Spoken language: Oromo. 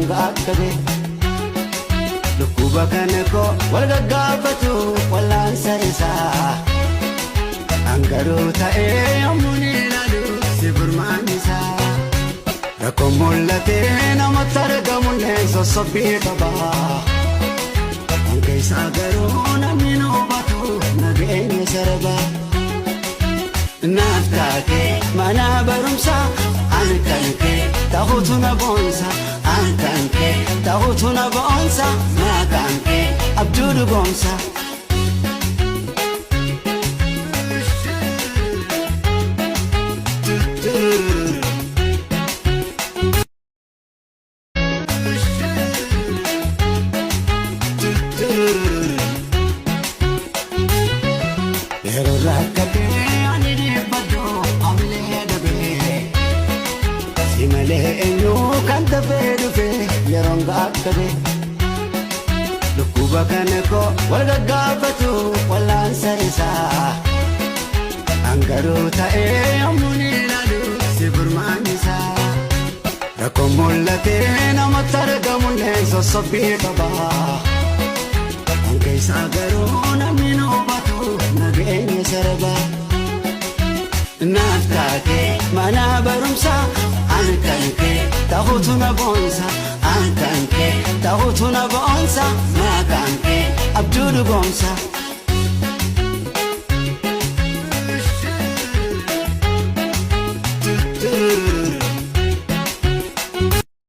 akkade lukkuba kanako wal gaggafatu wallansa isaa angaruu ta'ee yommuu ilaalu si burmaanisa rakkoon mul'atee namatti argamulle sossobbii qaba keessa garuu namni nu hubatu nageenya saraba naaf taate mana barumsa an kan kee ta'utu na boonsa an kan kee ta'utu na boonsa maqaan kee abjuu dhugoomsa lukkuba kanako wal gaggafatu wallansa isaa angaruu ta'ee yommuu ilaalu si burmaanisa rakkoon mul'atee namatti argamulle sossobbii qaba keessa garuu namni nu hubatu nageenya saraba naaf taate mana barumsa an kan kee ta'utu na boonsa an kan kee ta'utu na boonsa maqaan kee abjuu dhugoomsa